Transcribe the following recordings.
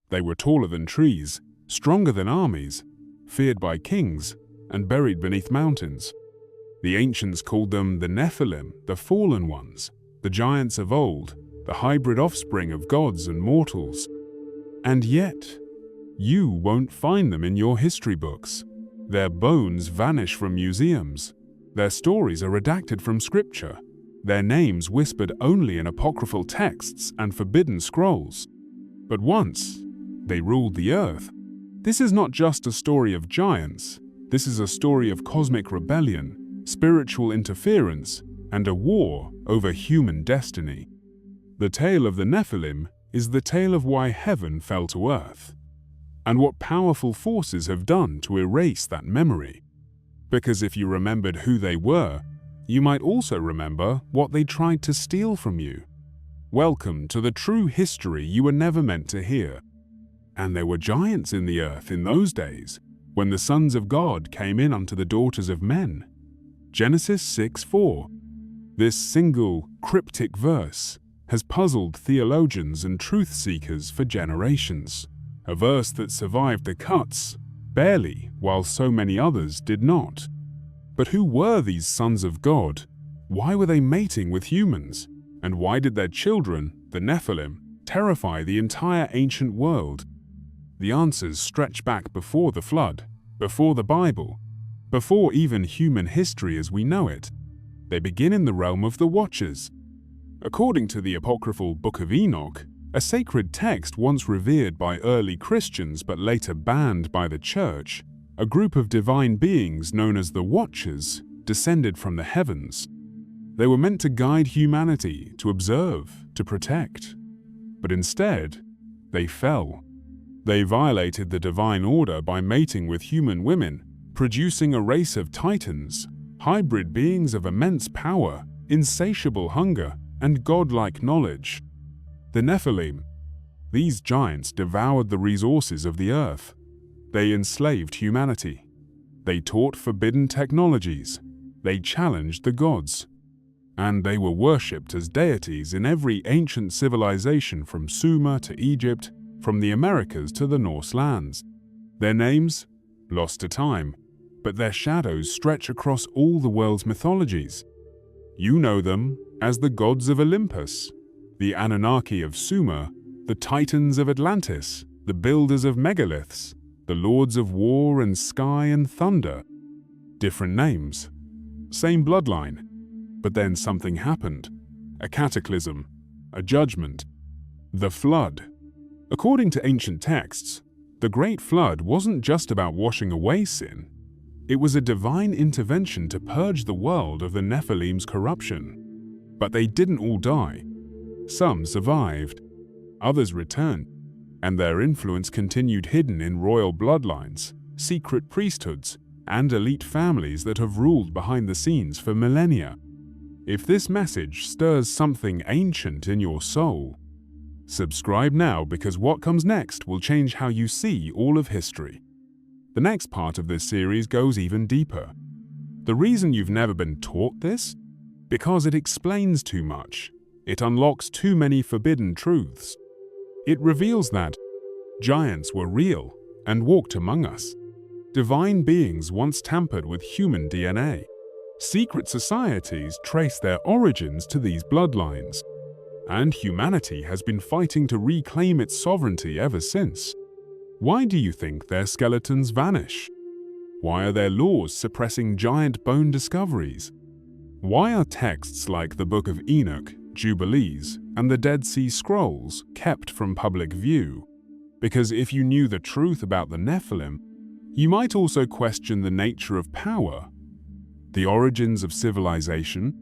They were taller than trees, stronger than armies, feared by kings, and buried beneath mountains. The ancients called them the Nephilim, the fallen ones, the giants of old, the hybrid offspring of gods and mortals. And yet, you won't find them in your history books. Their bones vanish from museums. Their stories are redacted from scripture. Their names whispered only in apocryphal texts and forbidden scrolls. But once, they ruled the earth. This is not just a story of giants. This is a story of cosmic rebellion, spiritual interference, and a war over human destiny. The tale of the Nephilim is the tale of why heaven fell to earth, and what powerful forces have done to erase that memory. Because if you remembered who they were, you might also remember what they tried to steal from you. Welcome to the true history you were never meant to hear. And there were giants in the earth in those days, when the sons of God came in unto the daughters of men. Genesis 6:4. This single, cryptic verse has puzzled theologians and truth seekers for generations. A verse that survived the cuts, barely, while so many others did not. But who were these sons of God? Why were they mating with humans? And why did their children, the Nephilim, terrify the entire ancient world? The answers stretch back before the flood, before the Bible, before even human history as we know it. They begin in the realm of the Watchers. According to the apocryphal Book of Enoch, a sacred text once revered by early Christians but later banned by the Church, a group of divine beings known as the Watchers descended from the heavens. They were meant to guide humanity, to observe, to protect. But instead, they fell. They violated the divine order by mating with human women, producing a race of titans, hybrid beings of immense power, insatiable hunger, and godlike knowledge. The Nephilim. These giants devoured the resources of the earth. They enslaved humanity. They taught forbidden technologies. They challenged the gods. And they were worshipped as deities in every ancient civilization from Sumer to Egypt, from the Americas to the Norse lands. Their names? Lost to time, but their shadows stretch across all the world's mythologies. You know them as the gods of Olympus, the Anunnaki of Sumer, the Titans of Atlantis, the builders of megaliths, the lords of war and sky and thunder. Different names, same bloodline, but then something happened. A cataclysm, a judgment, the flood. According to ancient texts, the Great Flood wasn't just about washing away sin. It was a divine intervention to purge the world of the Nephilim's corruption. But they didn't all die. Some survived, others returned, and their influence continued hidden in royal bloodlines, secret priesthoods, and elite families that have ruled behind the scenes for millennia. If this message stirs something ancient in your soul, subscribe now, because what comes next will change how you see all of history. The next part of this series goes even deeper. The reason you've never been taught this? Because it explains too much. It unlocks too many forbidden truths. It reveals that giants were real and walked among us. Divine beings once tampered with human DNA. Secret societies trace their origins to these bloodlines. And humanity has been fighting to reclaim its sovereignty ever since. Why do you think their skeletons vanish? Why are their laws suppressing giant bone discoveries? Why are texts like the Book of Enoch, Jubilees, and the Dead Sea Scrolls kept from public view? Because if you knew the truth about the Nephilim, you might also question the nature of power, the origins of civilization,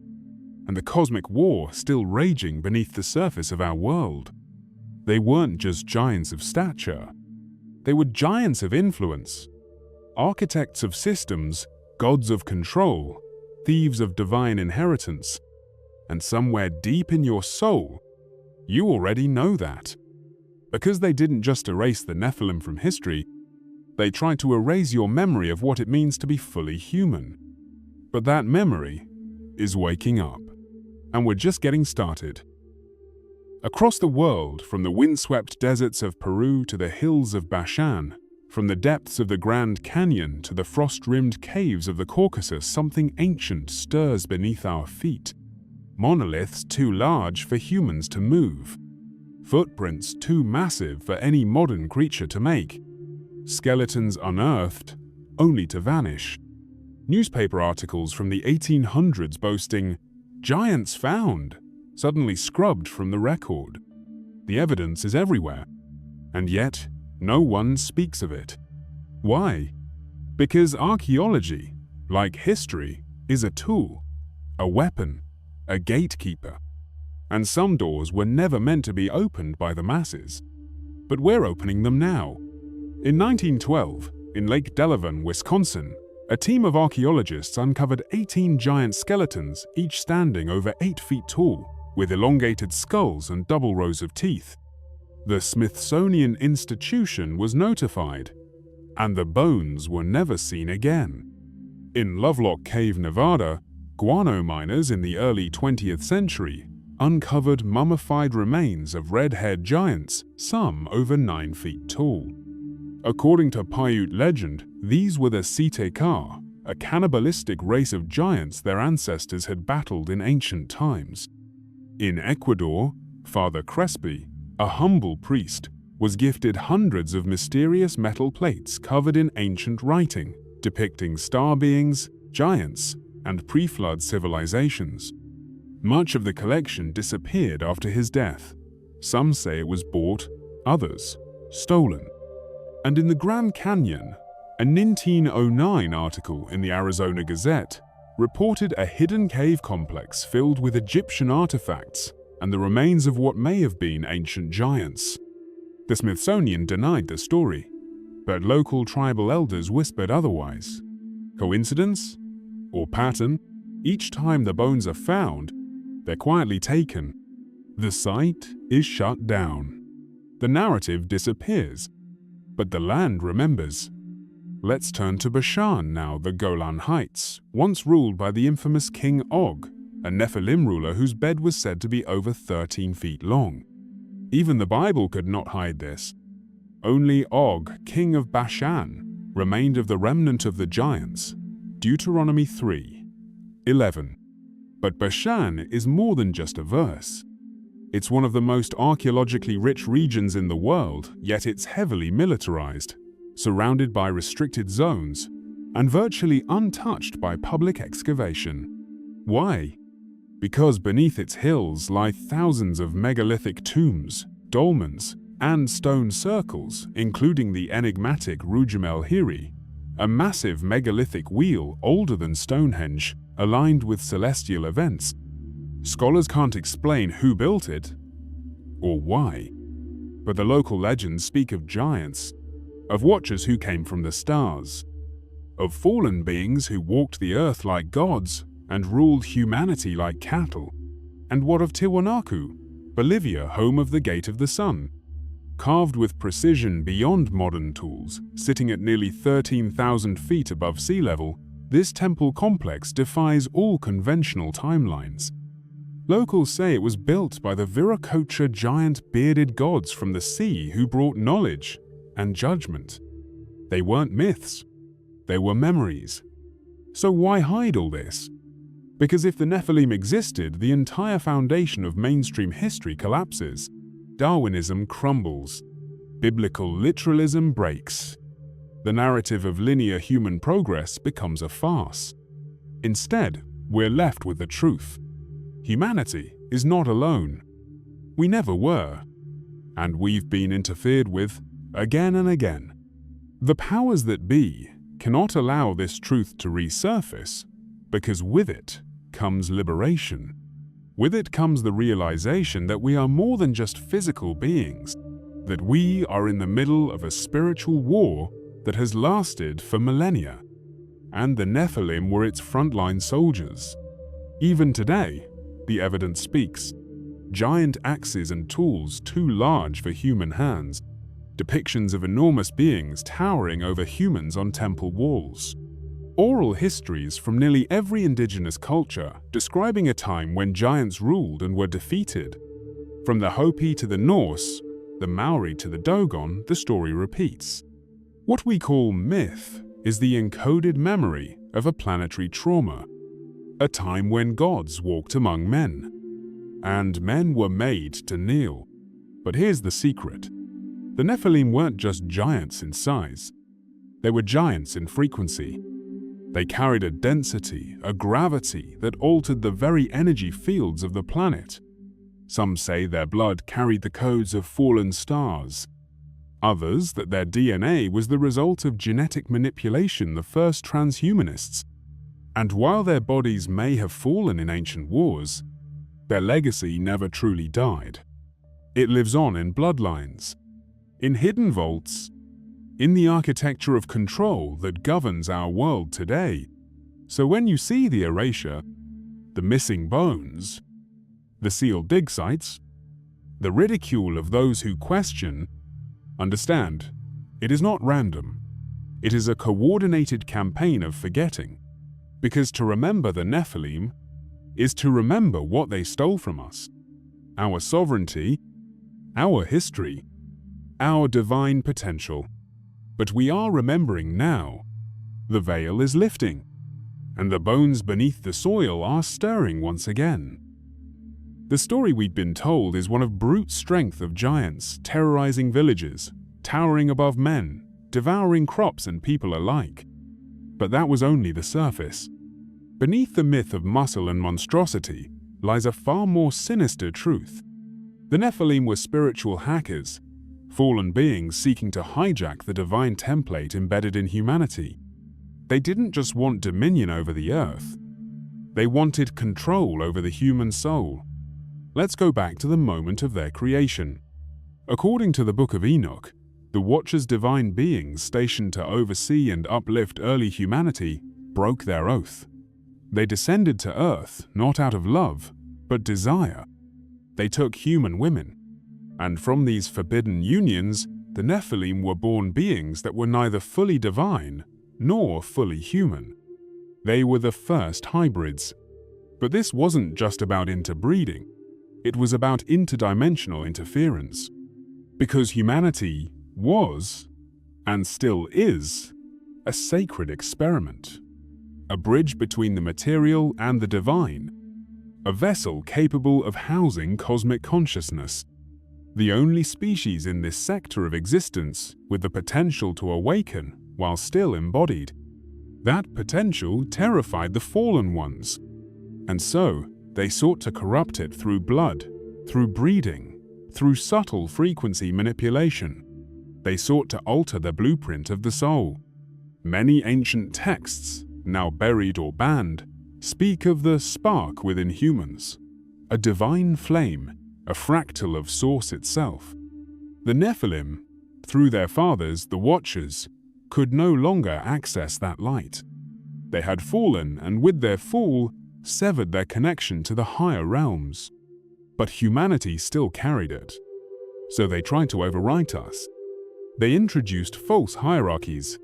and the cosmic war still raging beneath the surface of our world. They weren't just giants of stature. They were giants of influence, architects of systems, gods of control, thieves of divine inheritance. And somewhere deep in your soul, you already know that. Because they didn't just erase the Nephilim from history, they tried to erase your memory of what it means to be fully human. But that memory is waking up. And we're just getting started. Across the world, from the windswept deserts of Peru to the hills of Bashan, from the depths of the Grand Canyon to the frost-rimmed caves of the Caucasus, something ancient stirs beneath our feet. Monoliths too large for humans to move. Footprints too massive for any modern creature to make. Skeletons unearthed, only to vanish. Newspaper articles from the 1800s boasting, "Giants found," suddenly scrubbed from the record. The evidence is everywhere, and yet no one speaks of it. Why? Because archaeology, like history, is a tool, a weapon, a gatekeeper. And some doors were never meant to be opened by the masses. But we're opening them now. In 1912, in Lake Delavan, Wisconsin, a team of archaeologists uncovered 18 giant skeletons, each standing over 8 feet tall, with elongated skulls and double rows of teeth. The Smithsonian Institution was notified, and the bones were never seen again. In Lovelock Cave, Nevada, guano miners in the early 20th century uncovered mummified remains of red-haired giants, some over 9 feet tall. According to Paiute legend, these were the Site-Ka, a cannibalistic race of giants their ancestors had battled in ancient times. In Ecuador, Father Crespi, a humble priest, was gifted hundreds of mysterious metal plates covered in ancient writing, depicting star beings, giants, and pre-flood civilizations. Much of the collection disappeared after his death. Some say it was bought, others stolen. And in the Grand Canyon, a 1909 article in the Arizona Gazette reported a hidden cave complex filled with Egyptian artifacts and the remains of what may have been ancient giants. The Smithsonian denied the story, but local tribal elders whispered otherwise. Coincidence? Or pattern? Each time the bones are found, they're quietly taken. The site is shut down. The narrative disappears, but the land remembers. Let's turn to Bashan now, the Golan Heights, once ruled by the infamous King Og, a Nephilim ruler whose bed was said to be over 13 feet long. Even the Bible could not hide this. Only Og, king of Bashan, remained of the remnant of the giants. Deuteronomy 3:11. But Bashan is more than just a verse. It's one of the most archaeologically rich regions in the world, yet it's heavily militarized, surrounded by restricted zones, and virtually untouched by public excavation. Why? Because beneath its hills lie thousands of megalithic tombs, dolmens, and stone circles, including the enigmatic Rujum el-Hiri, a massive megalithic wheel older than Stonehenge, aligned with celestial events. Scholars can't explain who built it or why, but the local legends speak of giants, of watchers who came from the stars, of fallen beings who walked the earth like gods and ruled humanity like cattle. And what of Tiwanaku, Bolivia, home of the Gate of the Sun? Carved with precision beyond modern tools, sitting at nearly 13,000 feet above sea level, this temple complex defies all conventional timelines. Locals say it was built by the Viracocha giant bearded gods from the sea who brought knowledge and judgment. They weren't myths, they were memories. So why hide all this? Because if the Nephilim existed, the entire foundation of mainstream history collapses. Darwinism crumbles. Biblical literalism breaks. The narrative of linear human progress becomes a farce. Instead, we're left with the truth. Humanity is not alone. We never were. And we've been interfered with again and again. The powers that be cannot allow this truth to resurface, because with it comes liberation. With it comes the realization that we are more than just physical beings, that we are in the middle of a spiritual war that has lasted for millennia, and the Nephilim were its frontline soldiers. Even today, the evidence speaks. Giant axes and tools too large for human hands, depictions of enormous beings towering over humans on temple walls. Oral histories from nearly every indigenous culture describing a time when giants ruled and were defeated. From the Hopi to the Norse, the Maori to the Dogon, the story repeats. What we call myth is the encoded memory of a planetary trauma, a time when gods walked among men, and men were made to kneel. But here's the secret. The Nephilim weren't just giants in size. They were giants in frequency. They carried a density, a gravity that altered the very energy fields of the planet. Some say their blood carried the codes of fallen stars. Others that their DNA was the result of genetic manipulation, the first transhumanists. And while their bodies may have fallen in ancient wars, their legacy never truly died. It lives on in bloodlines, in hidden vaults, in the architecture of control that governs our world today. So when you see the erasure, the missing bones, the sealed dig sites, the ridicule of those who question, understand, it is not random. It is a coordinated campaign of forgetting. Because to remember the Nephilim is to remember what they stole from us, our sovereignty, our history, our divine potential. But we are remembering now. The veil is lifting, and the bones beneath the soil are stirring once again. The story we'd been told is one of brute strength of giants terrorizing villages, towering above men, devouring crops and people alike. But that was only the surface. Beneath the myth of muscle and monstrosity lies a far more sinister truth. The Nephilim were spiritual hackers, fallen beings seeking to hijack the divine template embedded in humanity. They didn't just want dominion over the earth. They wanted control over the human soul. Let's go back to the moment of their creation. According to the Book of Enoch, the Watcher's divine beings stationed to oversee and uplift early humanity broke their oath. They descended to earth not out of love, but desire. They took human women, and from these forbidden unions, the Nephilim were born beings that were neither fully divine nor fully human. They were the first hybrids. But this wasn't just about interbreeding. It was about interdimensional interference. Because humanity was, and still is, a sacred experiment. A bridge between the material and the divine. A vessel capable of housing cosmic consciousness. The only species in this sector of existence with the potential to awaken while still embodied. That potential terrified the fallen ones. And so, they sought to corrupt it through blood, through breeding, through subtle frequency manipulation. They sought to alter the blueprint of the soul. Many ancient texts, now buried or banned, speak of the spark within humans, a divine flame, a fractal of Source itself. The Nephilim, through their fathers, the Watchers, could no longer access that light. They had fallen, and with their fall, severed their connection to the higher realms. But humanity still carried it. So they tried to overwrite us. They introduced false hierarchies.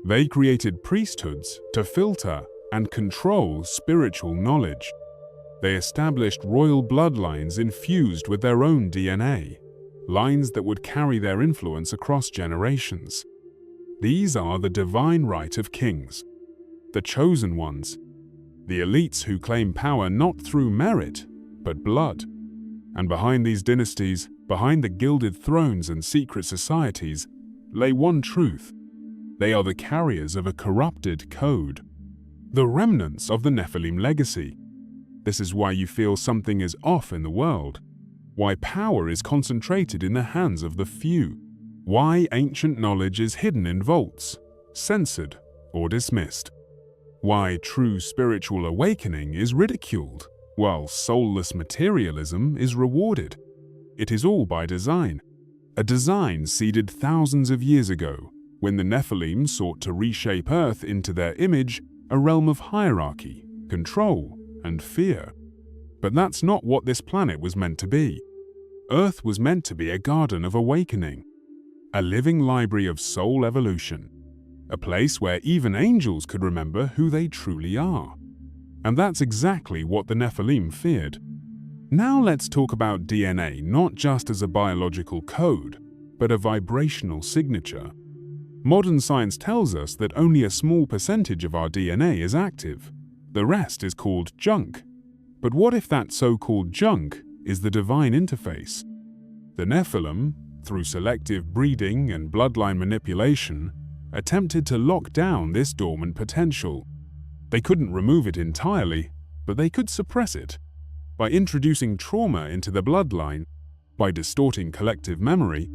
They created priesthoods to filter and control spiritual knowledge. They established royal bloodlines infused with their own DNA, lines that would carry their influence across generations. These are the divine right of kings, the chosen ones, the elites who claim power not through merit, but blood. And behind these dynasties, behind the gilded thrones and secret societies, lay one truth. They are the carriers of a corrupted code, the remnants of the Nephilim legacy. This is why you feel something is off in the world, why power is concentrated in the hands of the few, why ancient knowledge is hidden in vaults, censored or dismissed, why true spiritual awakening is ridiculed, while soulless materialism is rewarded. It is all by design, a design seeded thousands of years ago, when the Nephilim sought to reshape Earth into their image, a realm of hierarchy, control, and fear. But that's not what this planet was meant to be. Earth was meant to be a garden of awakening, a living library of soul evolution, a place where even angels could remember who they truly are. And that's exactly what the Nephilim feared. Now let's talk about DNA not just as a biological code, but a vibrational signature. Modern science tells us that only a small percentage of our DNA is active. The rest is called junk. But what if that so-called junk is the divine interface? The Nephilim, through selective breeding and bloodline manipulation, attempted to lock down this dormant potential. They couldn't remove it entirely, but they could suppress it. By introducing trauma into the bloodline, by distorting collective memory,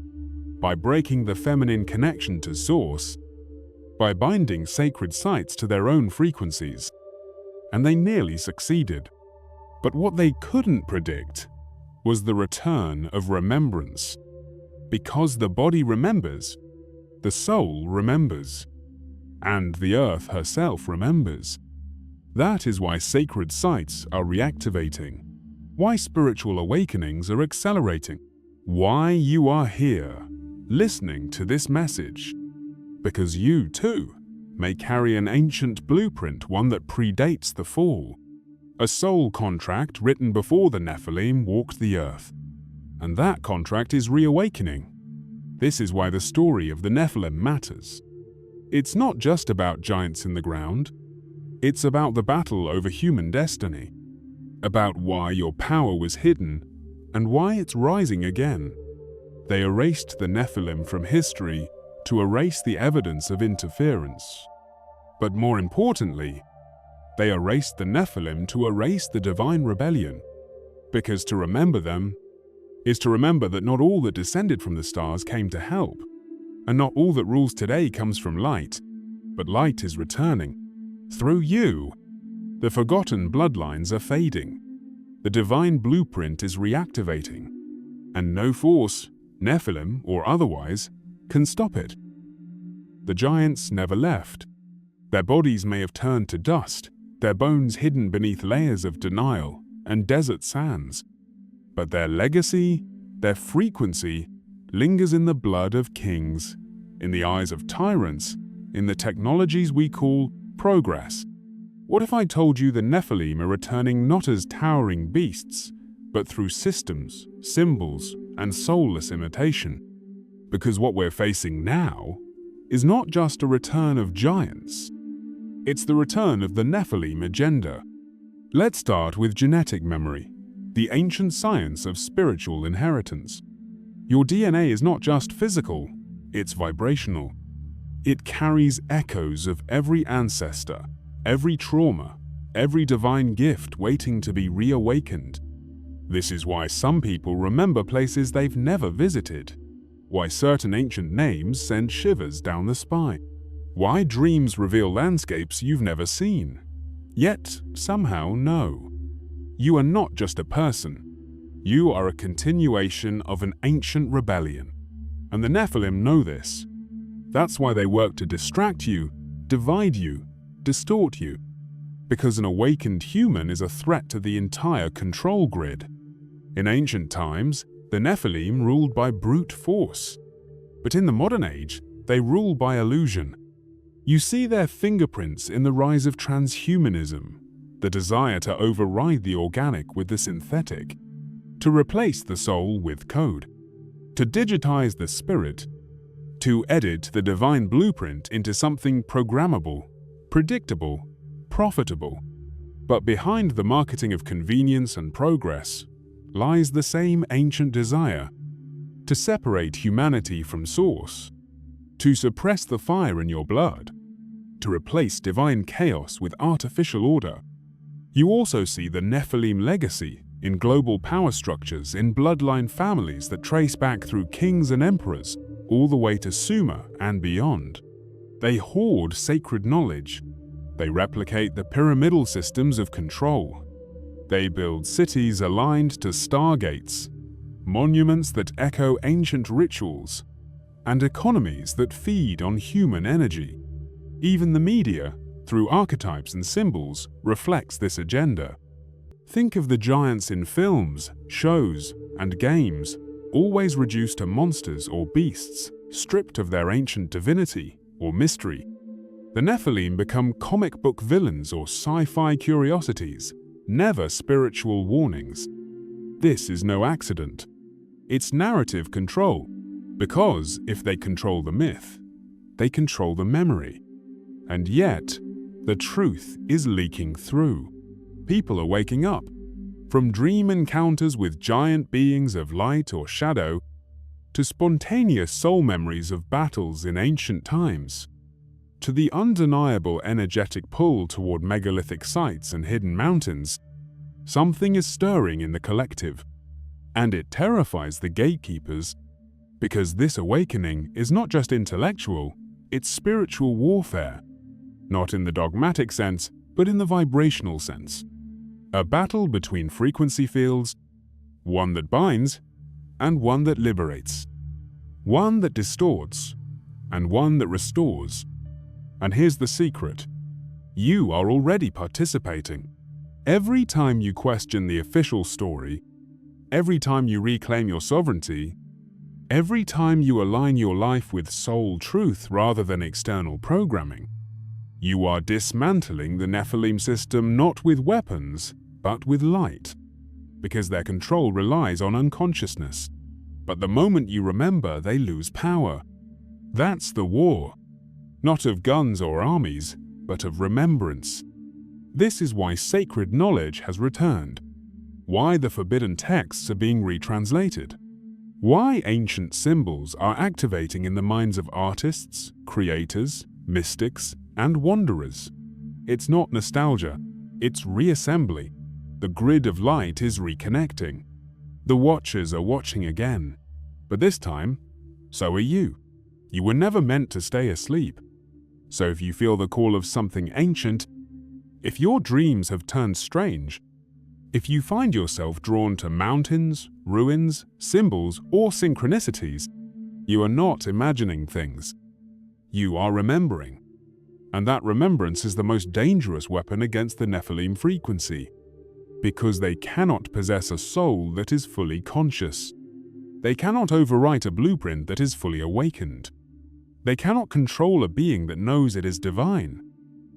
by breaking the feminine connection to source, by binding sacred sites to their own frequencies. And they nearly succeeded. But what they couldn't predict was the return of remembrance. Because the body remembers, the soul remembers, and the earth herself remembers. That is why sacred sites are reactivating, why spiritual awakenings are accelerating, why you are here, listening to this message. Because you, too, may carry an ancient blueprint, one that predates the fall. A soul contract written before the Nephilim walked the earth. And that contract is reawakening. This is why the story of the Nephilim matters. It's not just about giants in the ground. It's about the battle over human destiny. About why your power was hidden and why it's rising again. They erased the Nephilim from history to erase the evidence of interference. But more importantly, they erased the Nephilim to erase the divine rebellion. Because to remember them is to remember that not all that descended from the stars came to help, and not all that rules today comes from light, but light is returning. Through you, the forgotten bloodlines are fading. The divine blueprint is reactivating, and no force, Nephilim or otherwise, can stop it. The giants never left. Their bodies may have turned to dust, their bones hidden beneath layers of denial and desert sands. But their legacy, their frequency, lingers in the blood of kings, in the eyes of tyrants, in the technologies we call progress. What if I told you the Nephilim are returning not as towering beasts, but through systems, symbols, and soulless imitation? Because what we're facing now is not just a return of giants. It's the return of the Nephilim agenda. Let's start with genetic memory, the ancient science of spiritual inheritance. Your DNA is not just physical, it's vibrational. It carries echoes of every ancestor, every trauma, every divine gift waiting to be reawakened. This is why some people remember places they've never visited, why certain ancient names send shivers down the spine, why dreams reveal landscapes you've never seen, yet somehow know. You are not just a person. You are a continuation of an ancient rebellion. And the Nephilim know this. That's why they work to distract you, divide you, distort you. Because an awakened human is a threat to the entire control grid. In ancient times, the Nephilim ruled by brute force. But in the modern age, they rule by illusion. You see their fingerprints in the rise of transhumanism, the desire to override the organic with the synthetic, to replace the soul with code, to digitize the spirit, to edit the divine blueprint into something programmable, predictable, profitable. But behind the marketing of convenience and progress lies the same ancient desire to separate humanity from source, to suppress the fire in your blood, to replace divine chaos with artificial order. You also see the Nephilim legacy in global power structures, in bloodline families that trace back through kings and emperors, all the way to Sumer and beyond. They hoard sacred knowledge. They replicate the pyramidal systems of control. They build cities aligned to stargates, monuments that echo ancient rituals, and economies that feed on human energy. Even the media, through archetypes and symbols, reflects this agenda. Think of the giants in films, shows, and games, always reduced to monsters or beasts, stripped of their ancient divinity or mystery. The Nephilim become comic book villains or sci-fi curiosities, never spiritual warnings. This is no accident. It's narrative control, because if they control the myth, they control the memory. And yet, the truth is leaking through. People are waking up, from dream encounters with giant beings of light or shadow, to spontaneous soul memories of battles in ancient times, to the undeniable energetic pull toward megalithic sites and hidden mountains. Something is stirring in the collective, and it terrifies the gatekeepers, because this awakening is not just intellectual, it's spiritual warfare, not in the dogmatic sense, but in the vibrational sense. A battle between frequency fields, one that binds and one that liberates, one that distorts and one that restores. And here's the secret: you are already participating. Every time you question the official story, every time you reclaim your sovereignty, every time you align your life with soul truth rather than external programming, you are dismantling the Nephilim system not with weapons, but with light, because their control relies on unconsciousness. But the moment you remember, they lose power. That's the war, not of guns or armies, but of remembrance. This is why sacred knowledge has returned, why the forbidden texts are being retranslated, why ancient symbols are activating in the minds of artists, creators, mystics, and wanderers. It's not nostalgia, it's reassembly. The grid of light is reconnecting. The watchers are watching again. But this time, so are you. You were never meant to stay asleep. So if you feel the call of something ancient, if your dreams have turned strange, if you find yourself drawn to mountains, ruins, symbols, or synchronicities, you are not imagining things. You are remembering. And that remembrance is the most dangerous weapon against the Nephilim frequency, because they cannot possess a soul that is fully conscious. They cannot overwrite a blueprint that is fully awakened. They cannot control a being that knows it is divine.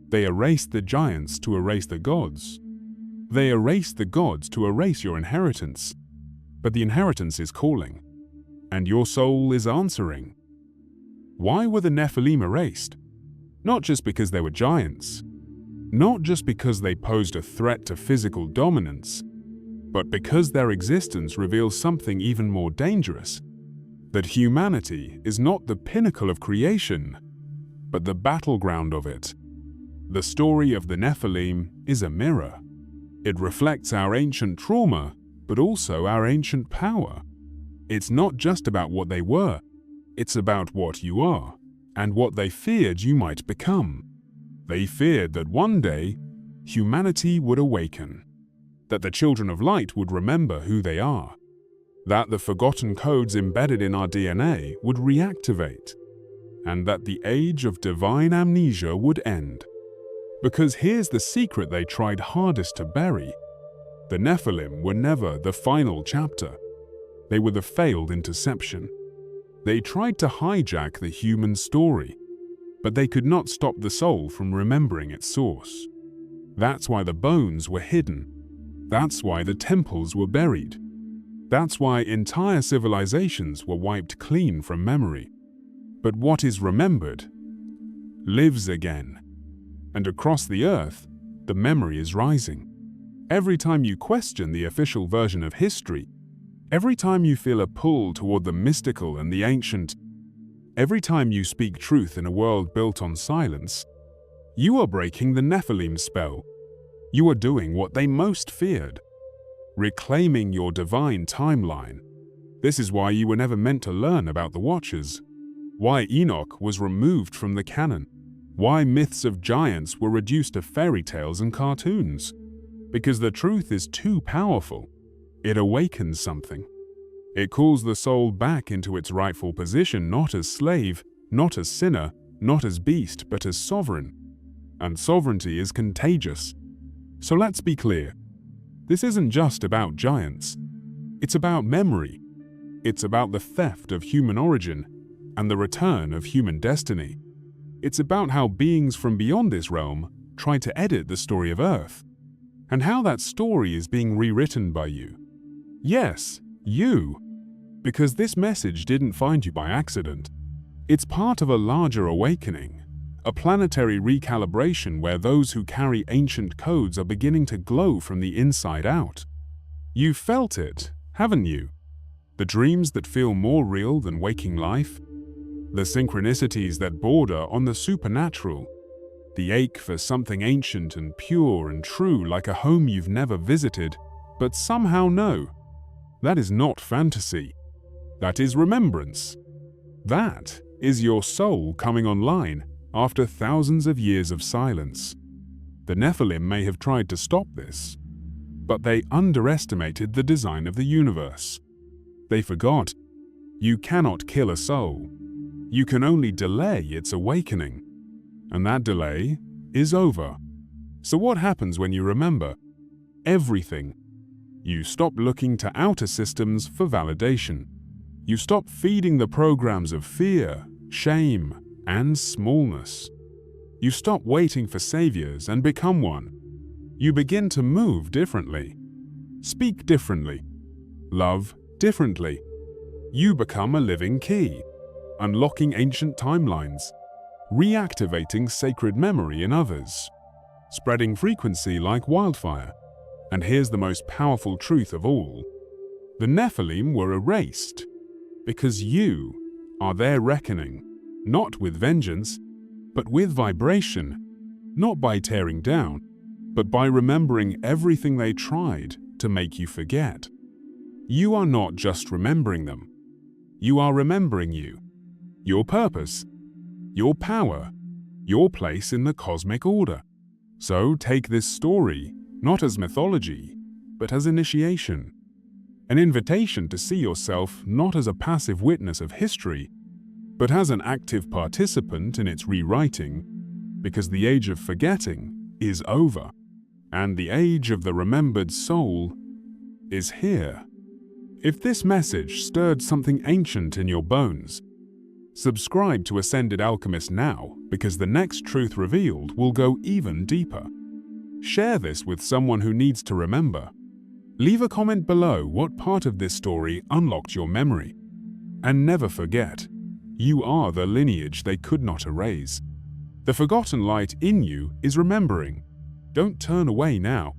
They erased the giants to erase the gods. They erased the gods to erase your inheritance. But the inheritance is calling, and your soul is answering. Why were the Nephilim erased? Not just because they were giants, not just because they posed a threat to physical dominance, but because their existence reveals something even more dangerous: that humanity is not the pinnacle of creation, but the battleground of it. The story of the Nephilim is a mirror. It reflects our ancient trauma, but also our ancient power. It's not just about what they were, it's about what you are, and what they feared you might become. They feared that one day, humanity would awaken, that the children of light would remember who they are, that the forgotten codes embedded in our DNA would reactivate, and that the age of divine amnesia would end. Because here's the secret they tried hardest to bury: the Nephilim were never the final chapter. They were the failed interception. They tried to hijack the human story, but they could not stop the soul from remembering its source. That's why the bones were hidden. That's why the temples were buried. That's why entire civilizations were wiped clean from memory. But what is remembered lives again. And across the earth, the memory is rising. Every time you question the official version of history, every time you feel a pull toward the mystical and the ancient, every time you speak truth in a world built on silence, you are breaking the Nephilim spell. You are doing what they most feared: reclaiming your divine timeline. This is why you were never meant to learn about the Watchers, why Enoch was removed from the canon, why myths of giants were reduced to fairy tales and cartoons. Because the truth is too powerful. It awakens something. It calls the soul back into its rightful position, not as slave, not as sinner, not as beast, but as sovereign. And sovereignty is contagious. So let's be clear. This isn't just about giants. It's about memory. It's about the theft of human origin and the return of human destiny. It's about how beings from beyond this realm try to edit the story of Earth, and how that story is being rewritten by you. Yes, you. Because this message didn't find you by accident. It's part of a larger awakening, a planetary recalibration where those who carry ancient codes are beginning to glow from the inside out. You've felt it, haven't you? The dreams that feel more real than waking life? The synchronicities that border on the supernatural? The ache for something ancient and pure and true, like a home you've never visited, but somehow know? That is not fantasy. That is remembrance. That is your soul coming online after thousands of years of silence. The Nephilim may have tried to stop this, but they underestimated the design of the universe. They forgot, you cannot kill a soul. You can only delay its awakening. And that delay is over. So what happens when you remember? Everything. You stop looking to outer systems for validation. You stop feeding the programs of fear, shame, and smallness. You stop waiting for saviors and become one. You begin to move differently, speak differently, love differently. You become a living key, unlocking ancient timelines, reactivating sacred memory in others, spreading frequency like wildfire. And here's the most powerful truth of all. The Nephilim were erased because you are their reckoning, not with vengeance, but with vibration, not by tearing down, but by remembering everything they tried to make you forget. You are not just remembering them. You are remembering you, your purpose, your power, your place in the cosmic order. So take this story not as mythology, but as initiation. An invitation to see yourself not as a passive witness of history, but as an active participant in its rewriting, because the age of forgetting is over, and the age of the remembered soul is here. If this message stirred something ancient in your bones, subscribe to Ascended Alchemist now, because the next truth revealed will go even deeper. Share this with someone who needs to remember. Leave a comment below what part of this story unlocked your memory. And never forget, you are the lineage they could not erase. The forgotten light in you is remembering. Don't turn away now.